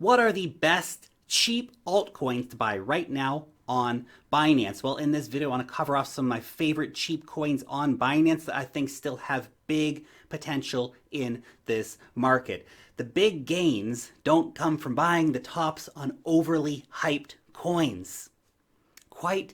What are the best cheap altcoins to buy right now on Binance? Well, in this video, I want to cover off some of my favorite cheap coins on Binance that I think still have big potential in this market. The big gains don't come from buying the tops on overly hyped coins. Quite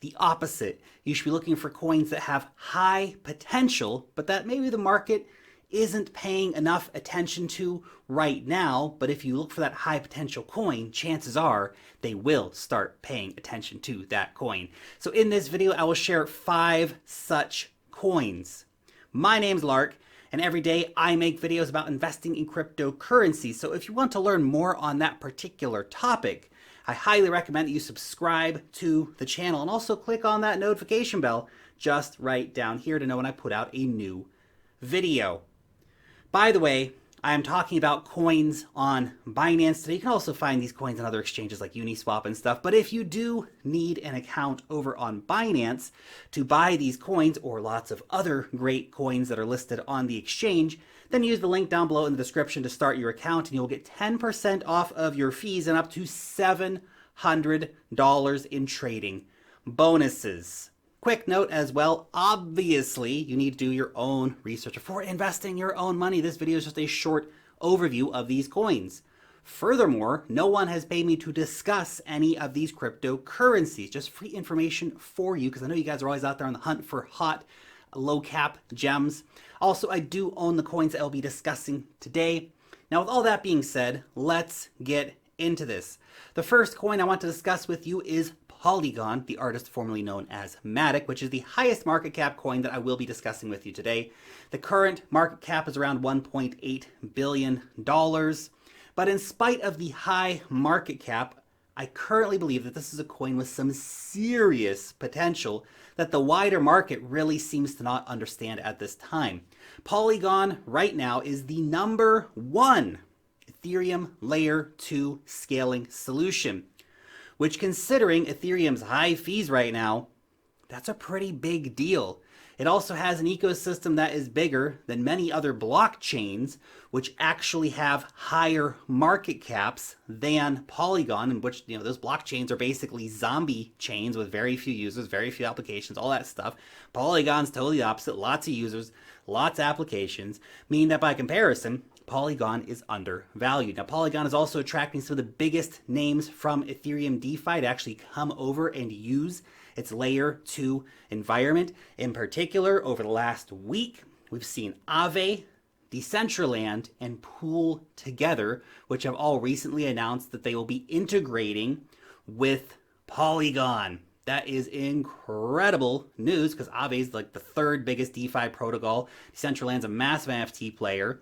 the opposite. You should be looking for coins that have high potential, but that maybe the market isn't paying enough attention to right now. But if you look for that high potential coin, chances are they will start paying attention to that coin. So in this video, I will share 5 such coins. My name's Lark, and every day I make videos about investing in cryptocurrency. So if you want to learn more on that particular topic, I highly recommend that you subscribe to the channel and also click on that notification bell just right down here to know when I put out a new video. By the way, I am talking about coins on Binance today. You can also find these coins on other exchanges like Uniswap and stuff. But if you do need an account over on Binance to buy these coins or lots of other great coins that are listed on the exchange, then use the link down below in the description to start your account, and you'll get 10% off of your fees and up to $700 in trading bonuses. Quick note as well, obviously you need to do your own research before investing your own money. This video is just a short overview of these coins. Furthermore, no one has paid me to discuss any of these cryptocurrencies, just free information for you because I know you guys are always out there on the hunt for hot, low cap gems. Also, I do own the coins that I'll be discussing today. Now, with all that being said, let's get into this. The first coin I want to discuss with you is Polygon, the artist formerly known as Matic, which is the highest market cap coin that I will be discussing with you today. The current market cap is around $1.8 billion. But in spite of the high market cap, I currently believe that this is a coin with some serious potential that the wider market really seems to not understand at this time. Polygon right now is the #1 Ethereum Layer 2 scaling solution, which, considering Ethereum's high fees right now, that's a pretty big deal. It also has an ecosystem that is bigger than many other blockchains, which actually have higher market caps than Polygon, in which, those blockchains are basically zombie chains with very few users, very few applications, all that stuff. Polygon's totally the opposite, lots of users, lots of applications, meaning that by comparison, Polygon is undervalued. Now, Polygon is also attracting some of the biggest names from Ethereum DeFi to actually come over and use its layer 2 environment. In particular, over the last week, we've seen Aave, Decentraland, and Pool Together, which have all recently announced that they will be integrating with Polygon. That is incredible news because Aave is like the 3rd biggest DeFi protocol. Decentraland's a massive NFT player,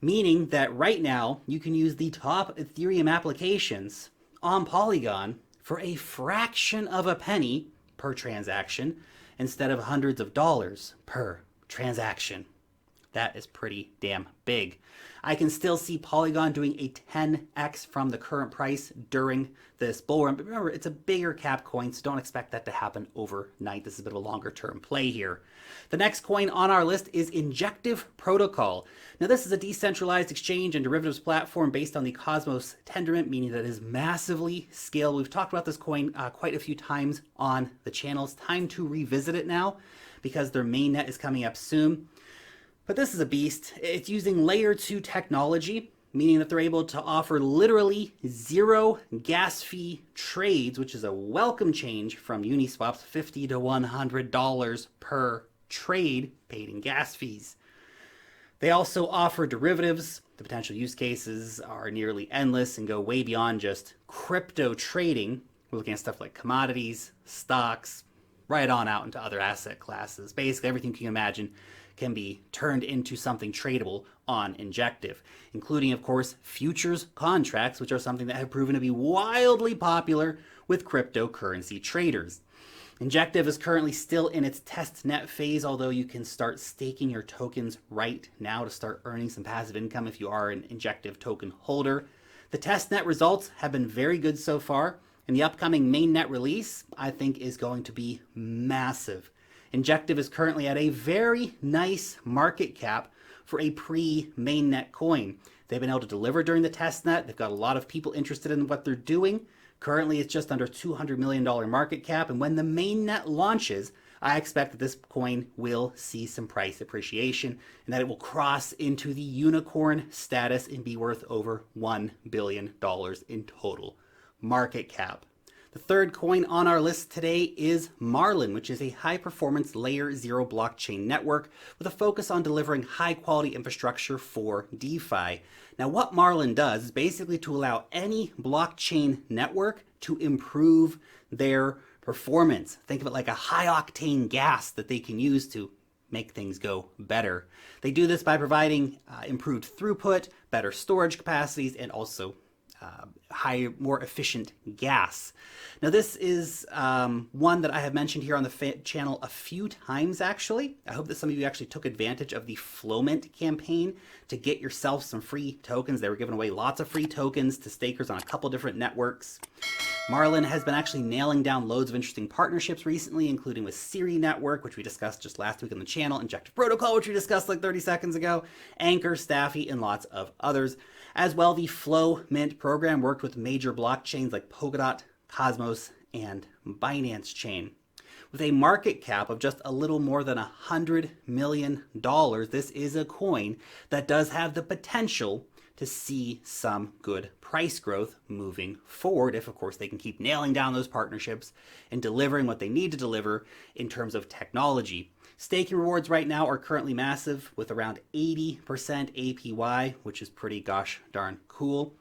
meaning that right now you can use the top Ethereum applications on Polygon for a fraction of a penny per transaction instead of hundreds of dollars per transaction. That is pretty damn big. I can still see Polygon doing a 10x from the current price during this bull run. But remember, it's a bigger cap coin, so don't expect that to happen overnight. This is a bit of a longer term play here. The next coin on our list is Injective Protocol. Now, this is a decentralized exchange and derivatives platform based on the Cosmos Tendermint, meaning that it is massively scaled. We've talked about this coin quite a few times on the channel. It's time to revisit it now because their mainnet is coming up soon. But this is a beast. It's using layer 2 technology, meaning that they're able to offer literally 0 gas fee trades, which is a welcome change from Uniswap's $50 to $100 per trade paid in gas fees. They also offer derivatives. The potential use cases are nearly endless and go way beyond just crypto trading. We're looking at stuff like commodities, stocks, right on out into other asset classes. Basically, everything you can imagine can be turned into something tradable on Injective, including, of course, futures contracts, which are something that have proven to be wildly popular with cryptocurrency traders. Injective is currently still in its test net phase, although you can start staking your tokens right now to start earning some passive income if you are an Injective token holder. The test net results have been very good so far, and the upcoming mainnet release, I think, is going to be massive. Injective is currently at a very nice market cap for a pre-mainnet coin. They've been able to deliver during the test net. They've got a lot of people interested in what they're doing. Currently, it's just under $200 million market cap. And when the mainnet launches, I expect that this coin will see some price appreciation and that it will cross into the unicorn status and be worth over $1 billion in total market cap. The third coin on our list today is Marlin, which is a high-performance layer 0 blockchain network with a focus on delivering high-quality infrastructure for DeFi. Now, what Marlin does is basically to allow any blockchain network to improve their performance. Think of it like a high-octane gas that they can use to make things go better. They do this by providing improved throughput, better storage capacities, and also more efficient gas. Now, this is one that I have mentioned here on the channel a few times, actually. I hope that some of you actually took advantage of the Flowment campaign to get yourself some free tokens. They were giving away lots of free tokens to stakers on a couple different networks. Marlin has been actually nailing down loads of interesting partnerships recently, including with Siri Network, which we discussed just last week on the channel, Injective Protocol, which we discussed like 30 seconds ago, Anchor, Staffy, and lots of others. As well, the Flow Mint program worked with major blockchains like Polkadot, Cosmos, and Binance Chain. With a market cap of just a little more than $100 million, this is a coin that does have the potential to see some good price growth moving forward if, of course, they can keep nailing down those partnerships and delivering what they need to deliver in terms of technology. Staking rewards right now are currently massive with around 80% APY, which is pretty gosh darn cool.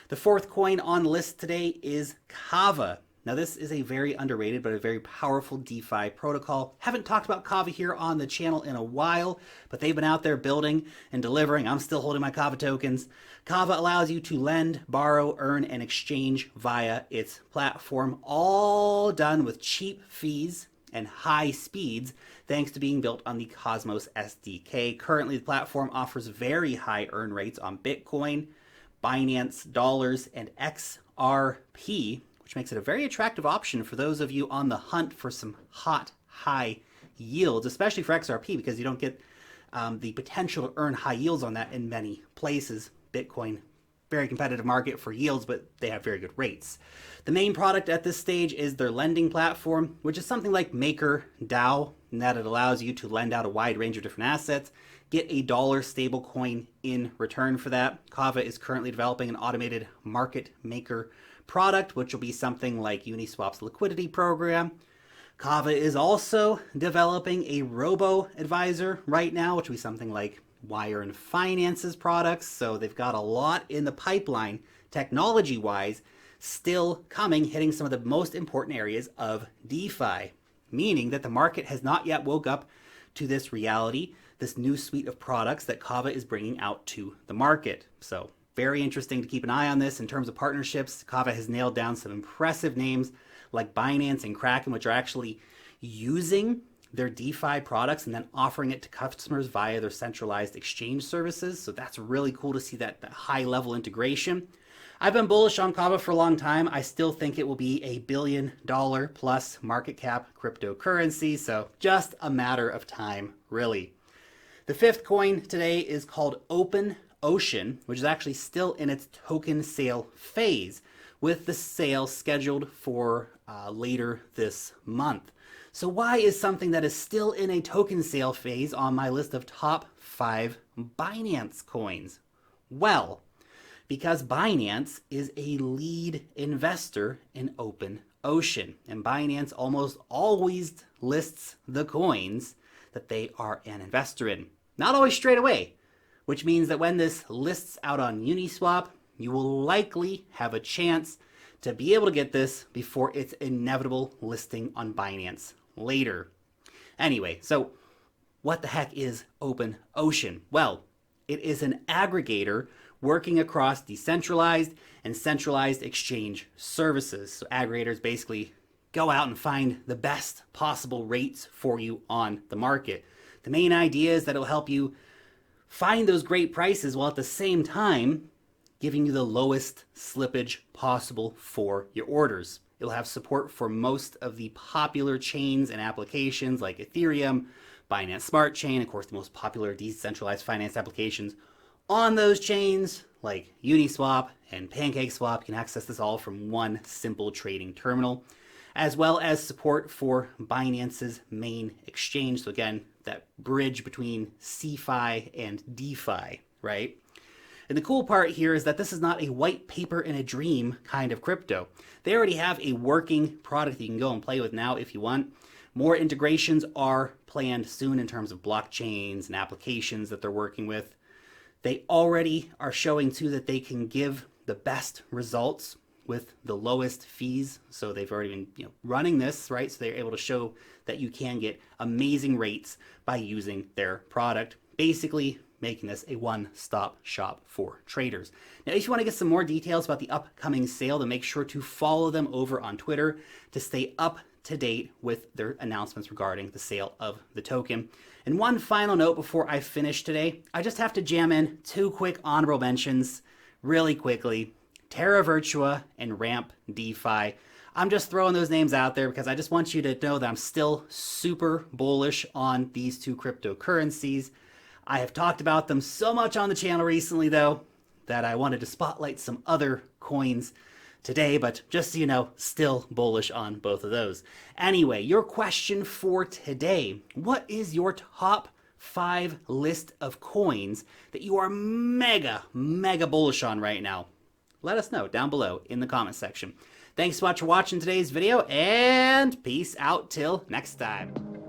The fourth coin on the list today is Kava. Now, this is a very underrated but a very powerful DeFi protocol. Haven't talked about Kava here on the channel in a while, but they've been out there building and delivering. I'm still holding my Kava tokens. Kava allows you to lend, borrow, earn, and exchange via its platform, all done with cheap fees and high speeds, thanks to being built on the Cosmos SDK. Currently, the platform offers very high earn rates on Bitcoin, Binance dollars, and XRP, which makes it a very attractive option for those of you on the hunt for some hot, high yields, especially for XRP, because you don't get the potential to earn high yields on that in many places. Bitcoin, very competitive market for yields, but they have very good rates. The main product at this stage is their lending platform, which is something like MakerDAO, in that it allows you to lend out a wide range of different assets, get a dollar stable coin in return for that. Kava is currently developing an automated market maker product, which will be something like Uniswap's liquidity program. Kava is also developing a robo-advisor right now, which will be something like Wire and Finance's products. So they've got a lot in the pipeline, technology-wise, still coming, hitting some of the most important areas of DeFi, meaning that the market has not yet woke up to this reality, this new suite of products that Kava is bringing out to the market. So very interesting to keep an eye on this in terms of partnerships. Kava has nailed down some impressive names like Binance and Kraken, which are actually using their DeFi products and then offering it to customers via their centralized exchange services. So that's really cool to see that high level integration. I've been bullish on Kava for a long time. I still think it will be a $1 billion plus market cap cryptocurrency. So just a matter of time, really. The fifth coin today is called Open Ocean, which is actually still in its token sale phase, with the sale scheduled for later this month. So why is something that is still in a token sale phase on my list of top 5 Binance coins? Well, because Binance is a lead investor in Open Ocean, and Binance almost always lists the coins that they are an investor in. Not always straight away, which means that when this lists out on Uniswap, you will likely have a chance to be able to get this before its inevitable listing on Binance later. Anyway, so what the heck is Open Ocean? Well, it is an aggregator working across decentralized and centralized exchange services. So aggregators basically go out and find the best possible rates for you on the market. The main idea is that it'll help you find those great prices while at the same time giving you the lowest slippage possible for your orders. It'll have support for most of the popular chains and applications like Ethereum, Binance Smart Chain, of course, the most popular decentralized finance applications on those chains, like Uniswap and PancakeSwap. You can access this all from one simple trading terminal, as well as support for Binance's main exchange. So again, that bridge between CeFi and DeFi, right? And the cool part here is that this is not a white paper in a dream kind of crypto. They already have a working product that you can go and play with now if you want. More integrations are planned soon in terms of blockchains and applications that they're working with. They already are showing too that they can give the best results with the lowest fees. So they've already been running this, right? So they're able to show that you can get amazing rates by using their product. Basically making this a one-stop shop for traders. Now, if you want to get some more details about the upcoming sale, then make sure to follow them over on Twitter to stay up to date with their announcements regarding the sale of the token. And one final note before I finish today, I just have to jam in two quick honorable mentions really quickly. Terra Virtua and Ramp DeFi. I'm just throwing those names out there because I just want you to know that I'm still super bullish on these two cryptocurrencies. I have talked about them so much on the channel recently, though, that I wanted to spotlight some other coins today, but just so you know, still bullish on both of those. Anyway, your question for today: what is your top 5 list of coins that you are mega bullish on right now? Let us know down below in the comment section. Thanks so much for watching today's video, and peace out till next time.